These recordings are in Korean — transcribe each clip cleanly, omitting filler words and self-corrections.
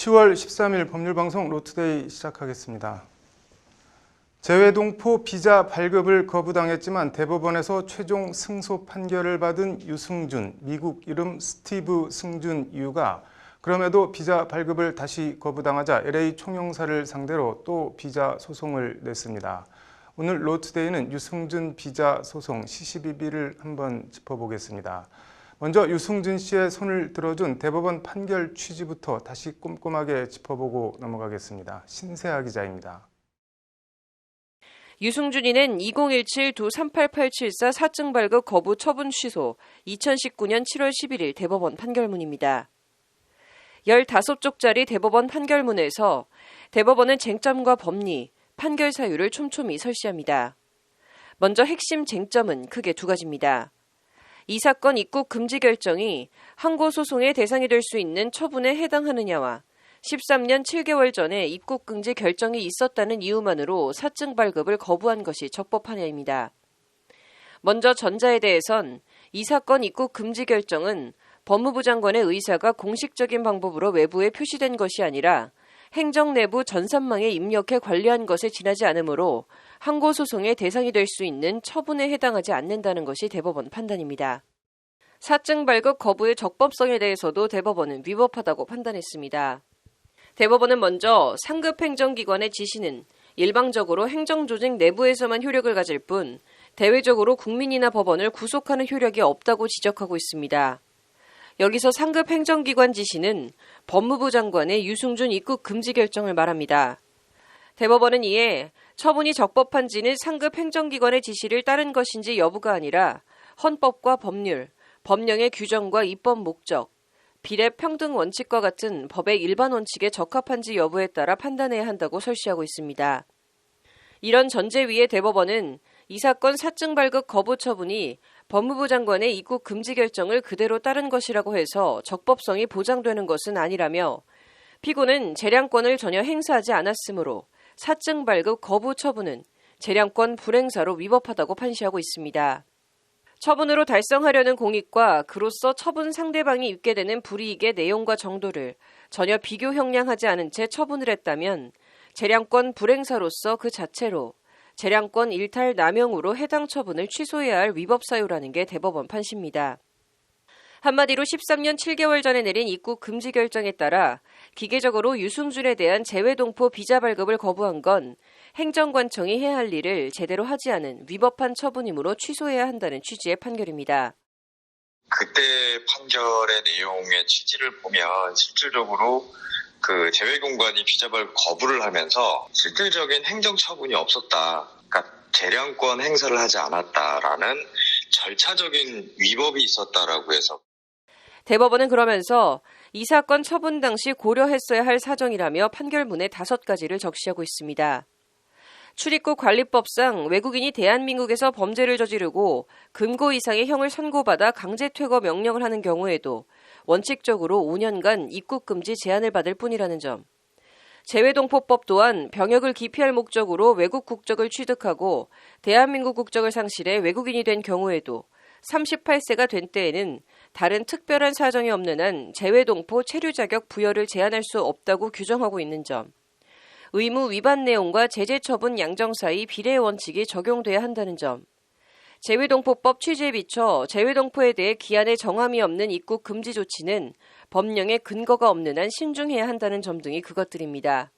10월 13일 법률방송 로투데이 시작하겠습니다. 재외동포 비자 발급을 거부당했지만 대법원에서 최종 승소 판결을 받은 유승준, 미국 이름 스티브 승준 이유가 그럼에도 비자 발급을 다시 거부당하자 LA 총영사를 상대로 또 비자 소송을 냈습니다. 오늘 로투데이는 유승준 비자 소송 시시비비를 한번 짚어보겠습니다. 먼저 유승준 씨의 손을 들어준 대법원 판결 취지부터 다시 꼼꼼하게 짚어보고 넘어가겠습니다. 신세아 기자입니다. 유승준이는 2017-2388774 사증 발급 거부 처분 취소 2019년 7월 11일 대법원 판결문입니다. 15쪽짜리 대법원 판결문에서 대법원은 쟁점과 법리, 판결 사유를 촘촘히 설시합니다. 먼저 핵심 쟁점은 크게 두 가지입니다. 이 사건 입국 금지 결정이 항고소송의 대상이 될 수 있는 처분에 해당하느냐와 13년 7개월 전에 입국 금지 결정이 있었다는 이유만으로 사증 발급을 거부한 것이 적법하냐입니다. 먼저 전자에 대해선 이 사건 입국 금지 결정은 법무부 장관의 의사가 공식적인 방법으로 외부에 표시된 것이 아니라 행정 내부 전산망에 입력해 관리한 것에 지나지 않으므로 항고소송의 대상이 될 수 있는 처분에 해당하지 않는다는 것이 대법원 판단입니다. 사증 발급 거부의 적법성에 대해서도 대법원은 위법하다고 판단했습니다. 대법원은 먼저 상급 행정기관의 지시는 일방적으로 행정조직 내부에서만 효력을 가질 뿐 대외적으로 국민이나 법원을 구속하는 효력이 없다고 지적하고 있습니다. 여기서 상급 행정기관 지시는 법무부 장관의 유승준 입국 금지 결정을 말합니다. 대법원은 이에 처분이 적법한지는 상급 행정기관의 지시를 따른 것인지 여부가 아니라 헌법과 법률, 법령의 규정과 입법 목적, 비례 평등 원칙과 같은 법의 일반 원칙에 적합한지 여부에 따라 판단해야 한다고 설시하고 있습니다. 이런 전제 위에 대법원은 이 사건 사증 발급 거부 처분이 법무부 장관의 입국 금지 결정을 그대로 따른 것이라고 해서 적법성이 보장되는 것은 아니라며 피고는 재량권을 전혀 행사하지 않았으므로 사증 발급 거부 처분은 재량권 불행사로 위법하다고 판시하고 있습니다. 처분으로 달성하려는 공익과 그로써 처분 상대방이 입게 되는 불이익의 내용과 정도를 전혀 비교 형량하지 않은 채 처분을 했다면 재량권 불행사로서 그 자체로 재량권 일탈 남용으로 해당 처분을 취소해야 할 위법 사유라는 게 대법원 판시입니다. 한마디로 13년 7개월 전에 내린 입국 금지 결정에 따라 기계적으로 유승준에 대한 재외동포 비자 발급을 거부한 건 행정관청이 해야 할 일을 제대로 하지 않은 위법한 처분이므로 취소해야 한다는 취지의 판결입니다. 그때 판결의 내용의 취지를 보면 실질적으로 그 재외공관이 비자 발급 거부를 하면서 실질적인 행정처분이 없었다. 그러니까 재량권 행사를 하지 않았다라는 절차적인 위법이 있었다라고 해서 대법원은 그러면서 이 사건 처분 당시 고려했어야 할 사정이라며 판결문에 5가지를 적시하고 있습니다. 출입국 관리법상 외국인이 대한민국에서 범죄를 저지르고 금고 이상의 형을 선고받아 강제 퇴거 명령을 하는 경우에도 원칙적으로 5년간 입국 금지 제한을 받을 뿐이라는 점. 재외동포법 또한 병역을 기피할 목적으로 외국 국적을 취득하고 대한민국 국적을 상실해 외국인이 된 경우에도 38세가 된 때에는 다른 특별한 사정이 없는 한 재외동포 체류 자격 부여를 제한할 수 없다고 규정하고 있는 점. 의무 위반 내용과 제재 처분 양정 사이 비례 원칙이 적용돼야 한다는 점. 재외동포법 취지에 비춰 재외동포에 대해 기한의 정함이 없는 입국 금지 조치는 법령에 근거가 없는 한 신중해야 한다는 점 등이 그것들입니다.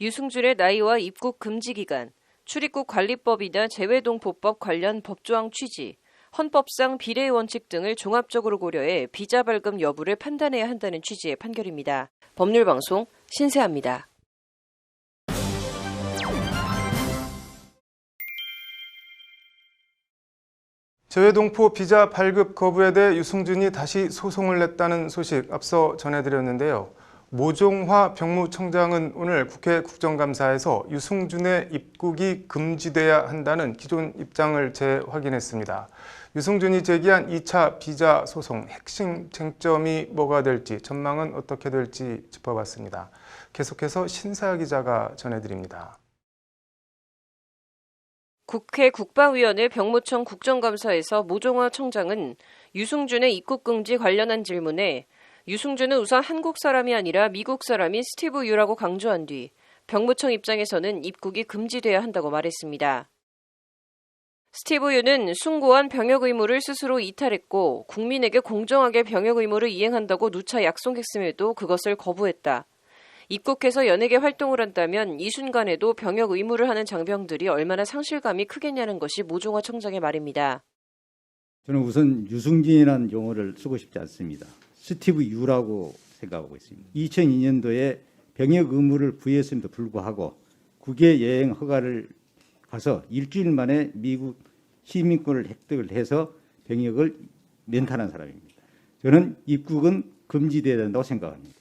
유승준의 나이와 입국 금지 기간, 출입국 관리법이나 재외동포법 관련 법조항 취지, 헌법상 비례 원칙 등을 종합적으로 고려해 비자 발급 여부를 판단해야 한다는 취지의 판결입니다. 법률방송 신세아입니다. 재외동포 비자 발급 거부에 대해 유승준이 다시 소송을 냈다는 소식 앞서 전해드렸는데요. 모종화 병무청장은 오늘 국회 국정감사에서 유승준의 입국이 금지돼야 한다는 기존 입장을 재확인했습니다. 유승준이 제기한 2차 비자 소송 핵심 쟁점이 뭐가 될지 전망은 어떻게 될지 짚어봤습니다. 계속해서 신세아 기자가 전해드립니다. 국회 국방위원회 병무청 국정감사에서 모종화 청장은 유승준의 입국 금지 관련한 질문에 유승준은 우선 한국 사람이 아니라 미국 사람인 스티브 유라고 강조한 뒤 병무청 입장에서는 입국이 금지돼야 한다고 말했습니다. 스티브 유는 숭고한 병역 의무를 스스로 이탈했고 국민에게 공정하게 병역 의무를 이행한다고 누차 약속했음에도 그것을 거부했다. 입국해서 연예계 활동을 한다면 이 순간에도 병역 의무를 하는 장병들이 얼마나 상실감이 크겠냐는 것이 모종화 청장의 말입니다. 저는 우선 유승준이라는 용어를 쓰고 싶지 않습니다. 스티브 유라고 생각하고 있습니다. 2002년도에 병역 의무를 부여했음에도 불구하고 국외 여행 허가를 가서 일주일 만에 미국 시민권을 획득을 해서 병역을 면탈한 사람입니다. 저는 입국은 금지돼야 된다고 생각합니다.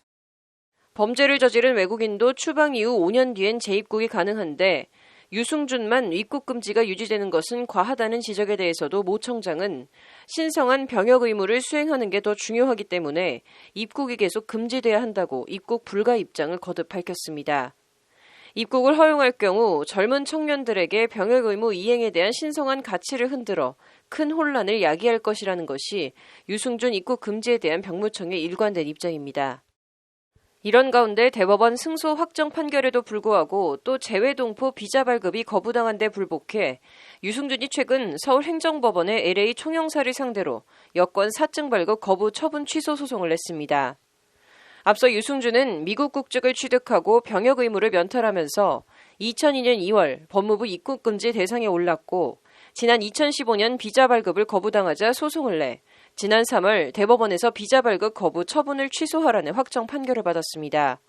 범죄를 저지른 외국인도 추방 이후 5년 뒤엔 재입국이 가능한데 유승준만 입국 금지가 유지되는 것은 과하다는 지적에 대해서도 모 청장은 신성한 병역 의무를 수행하는 게 더 중요하기 때문에 입국이 계속 금지돼야 한다고 입국 불가 입장을 거듭 밝혔습니다. 입국을 허용할 경우 젊은 청년들에게 병역 의무 이행에 대한 신성한 가치를 흔들어 큰 혼란을 야기할 것이라는 것이 유승준 입국 금지에 대한 병무청의 일관된 입장입니다. 이런 가운데 대법원 승소 확정 판결에도 불구하고 또 재외동포 비자 발급이 거부당한 데 불복해 유승준이 최근 서울행정법원의 LA 총영사를 상대로 여권 사증 발급 거부 처분 취소 소송을 냈습니다. 앞서 유승준은 미국 국적을 취득하고 병역 의무를 면탈하면서 2002년 2월 법무부 입국 금지 대상에 올랐고 지난 2015년 비자 발급을 거부당하자 소송을 내 지난 3월 대법원에서 비자 발급 거부 처분을 취소하라는 확정 판결을 받았습니다.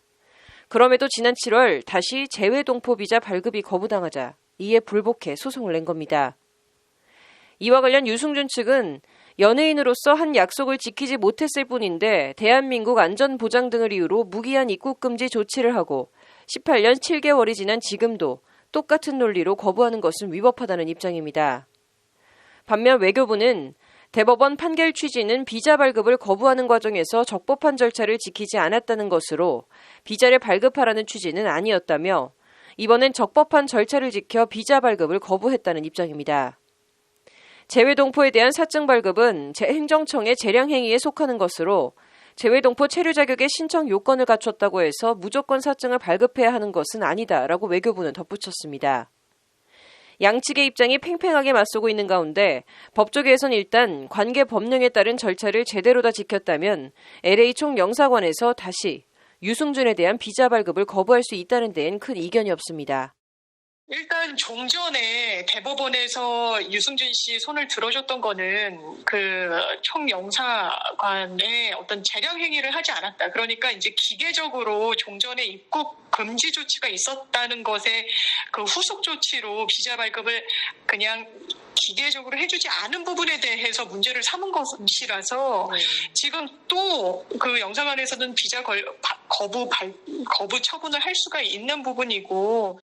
그럼에도 지난 7월 다시 재외동포 비자 발급이 거부당하자 이에 불복해 소송을 낸 겁니다. 이와 관련 유승준 측은 연예인으로서 한 약속을 지키지 못했을 뿐인데 대한민국 안전보장 등을 이유로 무기한 입국 금지 조치를 하고 18년 7개월이 지난 지금도 똑같은 논리로 거부하는 것은 위법하다는 입장입니다. 반면 외교부는 대법원 판결 취지는 비자 발급을 거부하는 과정에서 적법한 절차를 지키지 않았다는 것으로 비자를 발급하라는 취지는 아니었다며 이번엔 적법한 절차를 지켜 비자 발급을 거부했다는 입장입니다. 재외동포에 대한 사증 발급은 행정청의 재량행위에 속하는 것으로 재외동포 체류 자격의 신청 요건을 갖췄다고 해서 무조건 사증을 발급해야 하는 것은 아니다라고 외교부는 덧붙였습니다. 양측의 입장이 팽팽하게 맞서고 있는 가운데 법조계에선 일단 관계 법령에 따른 절차를 제대로 다 지켰다면 LA 총영사관에서 다시 유승준에 대한 비자 발급을 거부할 수 있다는 데엔 큰 이견이 없습니다. 일단 종전에 대법원에서 유승준 씨 손을 들어줬던 거는 그 총영사관의 어떤 재량 행위를 하지 않았다. 그러니까 이제 기계적으로 종전에 입국 금지 조치가 있었다는 것에 그 후속 조치로 비자 발급을 그냥 기계적으로 해주지 않은 부분에 대해서 문제를 삼은 것이라서 지금 또 그 영사관에서는 비자 거부 처분을 할 수가 있는 부분이고.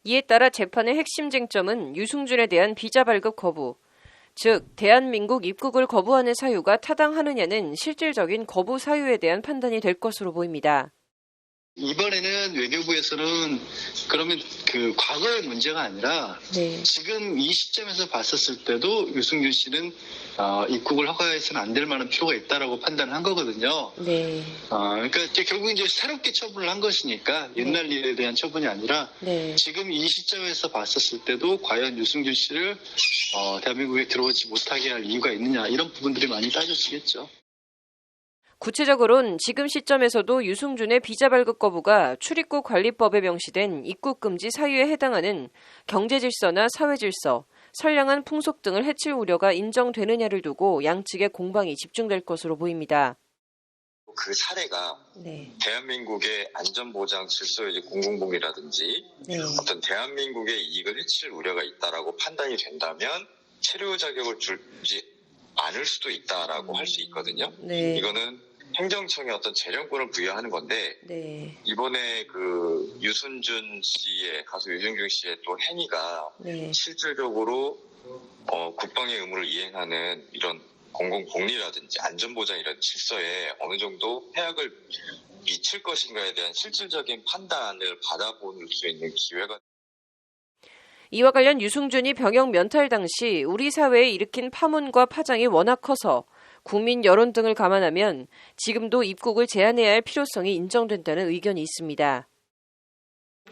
이에 따라 재판의 핵심 쟁점은 유승준에 대한 비자 발급 거부, 즉 대한민국 입국을 거부하는 사유가 타당하느냐는 실질적인 거부 사유에 대한 판단이 될 것으로 보입니다. 이번에는 외교부에서는 그러면 그 과거의 문제가 아니라 지금 이 시점에서 봤었을 때도 유승준 씨는 입국을 허가해서는 안 될 만한 필요가 있다라고 판단한 거거든요. 그러니까 결국 이제 새롭게 처분을 한 것이니까 옛날 일에 대한 처분이 아니라 지금 이 시점에서 봤었을 때도 과연 유승준 씨를 대한민국에 들어오지 못하게 할 이유가 있느냐 이런 부분들이 많이 따져지겠죠. 구체적으로는 지금 시점에서도 유승준의 비자 발급 거부가 출입국 관리법에 명시된 입국 금지 사유에 해당하는 경제 질서나 사회 질서, 선량한 풍속 등을 해칠 우려가 인정되느냐를 두고 양측의 공방이 집중될 것으로 보입니다. 그 사례가 대한민국의 안전보장 질서의 공공복리라든지 어떤 대한민국의 이익을 해칠 우려가 있다라고 판단이 된다면 체류 자격을 주지 않을 수도 있다라고 할 수 있거든요. 이거는 행정청의 어떤 재량권을 부여하는 건데 이번에 그 유승준 씨의 가수 유승준 씨의 또 행위가 실질적으로 국방의 의무를 이행하는 이런 공공복리라든지 안전보장 이런 질서에 어느 정도 해악을 미칠 것인가에 대한 실질적인 판단을 받아볼 수 있는 기회가. 이와 관련 유승준이 병역 면탈 당시 우리 사회에 일으킨 파문과 파장이 워낙 커서 국민 여론 등을 감안하면 지금도 입국을 제한해야 할 필요성이 인정된다는 의견이 있습니다.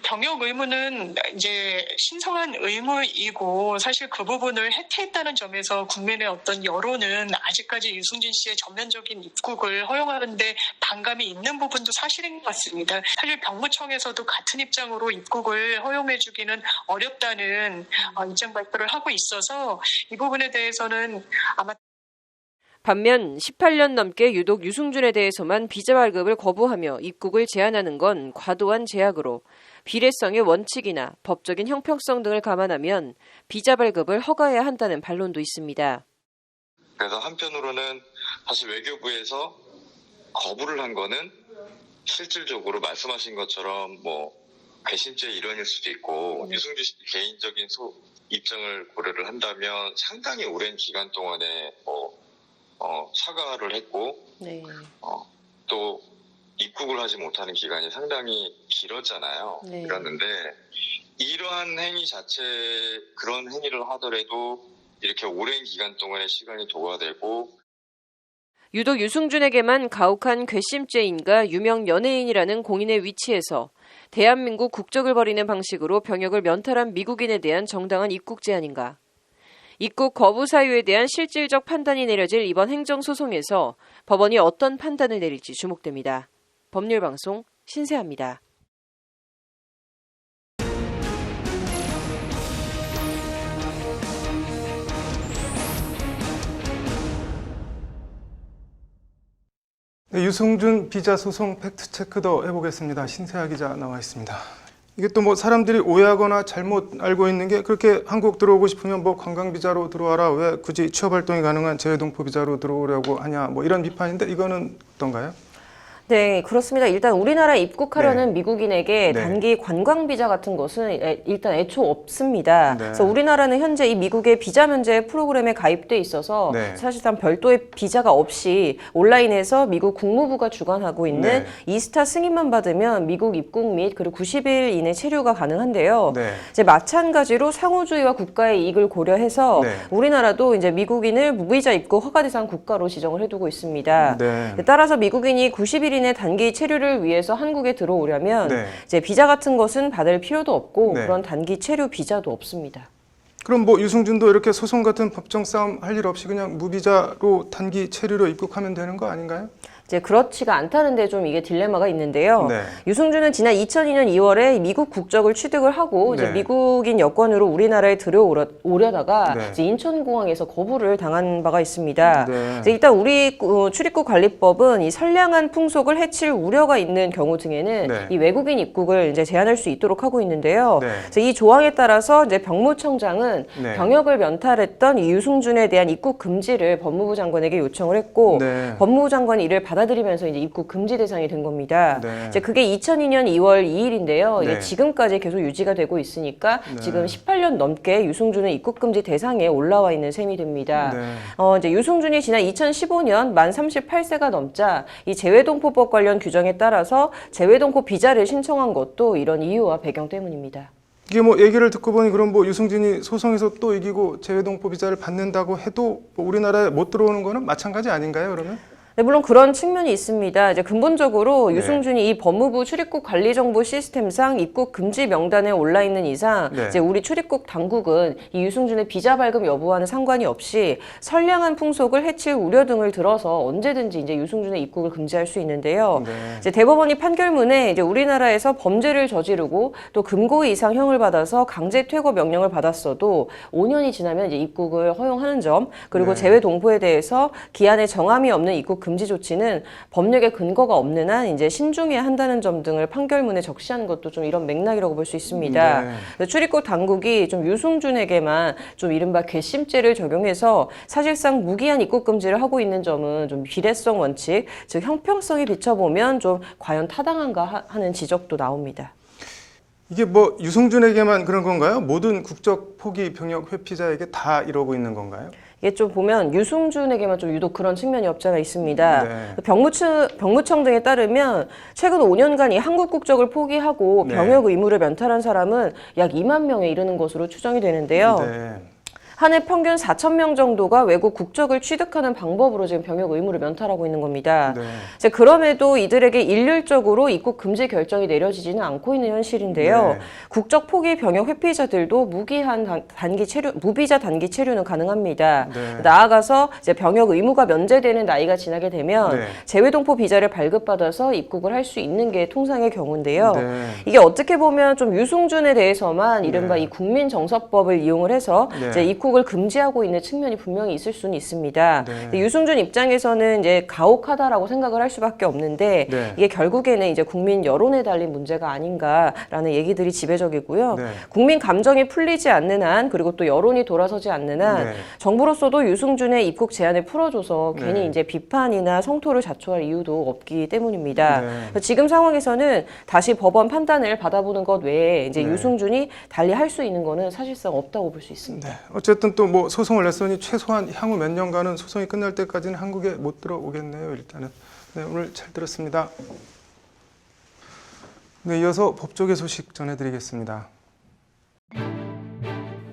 병역 의무는 이제 신성한 의무이고 사실 그 부분을 해태했다는 점에서 국민의 어떤 여론은 아직까지 유승준 씨의 전면적인 입국을 허용하는데 반감이 있는 부분도 사실인 것 같습니다. 사실 병무청에서도 같은 입장으로 입국을 허용해주기는 어렵다는 입장 발표를 하고 있어서 이 부분에 대해서는 아마 반면 18년 넘게 유독 유승준에 대해서만 비자 발급을 거부하며 입국을 제한하는 건 과도한 제약으로 비례성의 원칙이나 법적인 형평성 등을 감안하면 비자 발급을 허가해야 한다는 반론도 있습니다. 그래서 한편으로는 사실 외교부에서 거부를 한 거는 실질적으로 말씀하신 것처럼 뭐 괘씸죄의 일환일 수도 있고 유승준 씨 개인적인 입장을 고려를 한다면 상당히 오랜 기간 동안에 사과를 했고 네. 또 입국을 하지 못하는 기간이 상당히 길었잖아요. 네. 그랬는데 이러한 행위 자체 그런 행위를 하더라도 이렇게 오랜 기간 동안의 시간이 도과되고 유독 유승준에게만 가혹한 괘씸죄인과 유명 연예인이라는 공인의 위치에서 대한민국 국적을 버리는 방식으로 병역을 면탈한 미국인에 대한 정당한 입국 제한인가? 입국 거부 사유에 대한 실질적 판단이 내려질 이번 행정소송에서 법원이 어떤 판단을 내릴지 주목됩니다. 법률방송 신세아입니다. 네, 유승준 비자 소송 팩트체크 더 해보겠습니다. 신세아 기자 나와 있습니다. 이게 또 뭐 사람들이 오해하거나 잘못 알고 있는 게 그렇게 한국 들어오고 싶으면 뭐 관광 비자로 들어와라, 왜 굳이 취업 활동이 가능한 재외동포 비자로 들어오려고 하냐, 뭐 이런 비판인데 이거는 어떤가요? 네, 그렇습니다. 일단 우리나라에 입국하려는 네. 미국인에게 네. 단기 관광 비자 같은 것은 일단 애초 없습니다. 네. 그래서 우리나라는 현재 이 미국의 비자 면제 프로그램에 가입돼 있어서 네. 사실상 별도의 비자가 없이 온라인에서 미국 국무부가 주관하고 있는 네. 이스타 승인만 받으면 미국 입국 및 그리고 90일 이내 체류가 가능한데요. 네. 이제 마찬가지로 상호주의와 국가의 이익을 고려해서 네. 우리나라도 이제 미국인을 무비자 입국 허가 대상 국가로 지정을 해두고 있습니다. 네. 따라서 미국인이 90일이내 단기 체류를 위해서 한국에 들어오려면 네. 이제 비자 같은 것은 받을 필요도 없고 네. 그런 단기 체류 비자도 없습니다. 그럼 뭐 유승준도 이렇게 소송 같은 법정 싸움 할 일 없이 그냥 무비자로 단기 체류로 입국하면 되는 거 아닌가요? 이제 그렇지가 않다는데 좀 이게 딜레마가 있는데요. 네. 유승준은 지난 2002년 2월에 미국 국적을 취득을 하고 이제 네. 미국인 여권으로 우리나라에 들어오려다가 네. 이제 인천공항에서 거부를 당한 바가 있습니다. 네. 이제 일단 우리 출입국 관리법은 이 선량한 풍속을 해칠 우려가 있는 경우 등에는 네. 이 외국인 입국을 이제 제한할 수 있도록 하고 있는데요. 네. 그래서 이 조항에 따라서 이제 병무청장은 네. 병역을 면탈했던 이 유승준에 대한 입국 금지를 법무부 장관에게 요청을 했고 네. 법무부 장관이 이를 받아들이면서 이제 입국 금지 대상이 된 겁니다. 네. 이제 그게 2002년 2월 2일인데요. 이게 네. 지금까지 계속 유지가 되고 있으니까 네. 지금 18년 넘게 유승준은 입국 금지 대상에 올라와 있는 셈이 됩니다. 네. 이제 유승준이 지난 2015년 만 38세가 넘자 이 재외동포법 관련 규정에 따라서 재외동포 비자를 신청한 것도 이런 이유와 배경 때문입니다. 이게 뭐 얘기를 듣고 보니 그럼 뭐 유승준이 소송에서 또 이기고 재외동포 비자를 받는다고 해도 뭐 우리나라에 못 들어오는 거는 마찬가지 아닌가요, 그러면? 네, 물론 그런 측면이 있습니다. 이제 근본적으로 네. 유승준이 이 법무부 출입국 관리정보 시스템상 입국 금지 명단에 올라 있는 이상 네. 이제 우리 출입국 당국은 이 유승준의 비자 발급 여부와는 상관이 없이 선량한 풍속을 해칠 우려 등을 들어서 언제든지 이제 유승준의 입국을 금지할 수 있는데요. 네. 이제 대법원이 판결문에 이제 우리나라에서 범죄를 저지르고 또 금고의 이상 형을 받아서 강제 퇴거 명령을 받았어도 5년이 지나면 이제 입국을 허용하는 점, 그리고 네. 재외 동포에 대해서 기한에 정함이 없는 입국 금지 조치는 법력에 근거가 없는 한 이제 신중해야 한다는 점 등을 판결문에 적시한 것도 좀 이런 맥락이라고 볼 수 있습니다. 네. 출입국 당국이 좀 유승준에게만 좀 이른바 괘씸죄를 적용해서 사실상 무기한 입국 금지를 하고 있는 점은 좀 비례성 원칙, 즉 형평성에 비춰보면 좀 과연 타당한가 하는 지적도 나옵니다. 이게 뭐 유승준에게만 그런 건가요? 모든 국적 포기 병역 회피자에게 다 이러고 있는 건가요? 이게 좀 보면 유승준에게만 좀 유독 그런 측면이 없잖아 있습니다. 네. 병무청 등에 따르면 최근 5년간 이 한국 국적을 포기하고 네. 병역 의무를 면탈한 사람은 약 2만 명에 이르는 것으로 추정이 되는데요. 네. 한 해 평균 4,000명 정도가 외국 국적을 취득하는 방법으로 지금 병역 의무를 면탈하고 있는 겁니다. 네. 이제 그럼에도 이들에게 일률적으로 입국 금지 결정이 내려지지는 않고 있는 현실인데요. 네. 국적 포기 병역 회피자들도 무비자 단기 체류는 가능합니다. 네. 나아가서 이제 병역 의무가 면제되는 나이가 지나게 되면 네. 재외동포 비자를 발급받아서 입국을 할 수 있는 게 통상의 경우인데요. 네. 이게 어떻게 보면 좀 유승준에 대해서만 이른바 네. 이 국민정서법을 이용을 해서 네. 이제 입국을 금지하고 있는 측면이 분명히 있을 수는 있습니다. 네. 근데 유승준 입장에서는 이제 가혹하다라고 생각을 할 수밖에 없는데 네. 이게 결국에는 이제 국민 여론에 달린 문제가 아닌가라는 얘기들이 지배적이고요. 네. 국민 감정이 풀리지 않는 한 그리고 또 여론이 돌아서지 않는 한 네. 정부로서도 유승준의 입국 제한을 풀어줘서 네. 괜히 이제 비판이나 성토를 자초할 이유도 없기 때문입니다. 네. 그래서 지금 상황에서는 다시 법원 판단을 받아보는 것 외에 이제 네. 유승준이 달리 할 수 있는 거는 사실상 없다고 볼 수 있습니다. 네. 어쨌든 또 뭐 소송을 냈으니 최소한 향후 몇 년간은 소송이 끝날 때까지는 한국에 못 들어오겠네요. 일단은. 네, 오늘 잘 들었습니다. 네, 이어서 법조계 소식 전해드리겠습니다.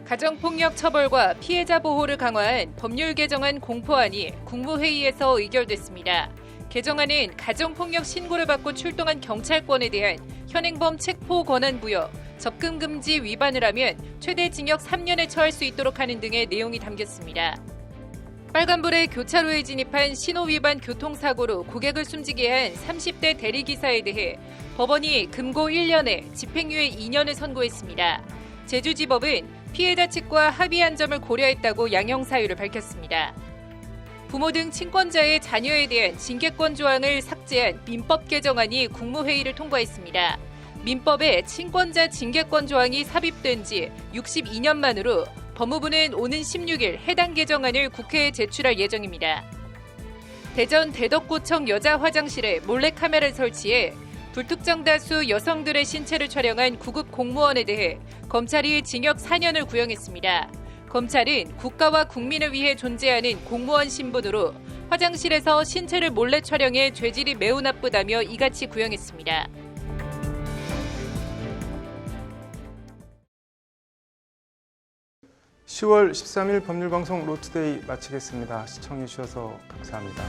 가정폭력 처벌과 피해자 보호를 강화한 법률 개정안 공포안이 국무회의에서 의결됐습니다. 개정안은 가정폭력 신고를 받고 출동한 경찰권에 대한 현행범 체포 권한 부여, 접근 금지 위반을 하면 최대 징역 3년에 처할 수 있도록 하는 등의 내용이 담겼습니다. 빨간불에 교차로에 진입한 신호 위반 교통사고로 고객을 숨지게 한 30대 대리기사에 대해 법원이 금고 1년에 집행유예 2년을 선고했습니다. 제주지법은 피해자 측과 합의한 점을 고려했다고 양형 사유를 밝혔습니다. 부모 등 친권자의 자녀에 대한 징계권 조항을 삭제한 민법 개정안이 국무회의를 통과했습니다. 민법에 친권자 징계권 조항이 삽입된 지 62년 만으로 법무부는 오는 16일 해당 개정안을 국회에 제출할 예정입니다. 대전 대덕구청 여자 화장실에 몰래카메라를 설치해 불특정 다수 여성들의 신체를 촬영한 구급 공무원에 대해 검찰이 징역 4년을 구형했습니다. 검찰은 국가와 국민을 위해 존재하는 공무원 신분으로 화장실에서 신체를 몰래 촬영해 죄질이 매우 나쁘다며 이같이 구형했습니다. (10월 13일) 법률방송 로투데이 마치겠습니다. 시청해주셔서 감사합니다.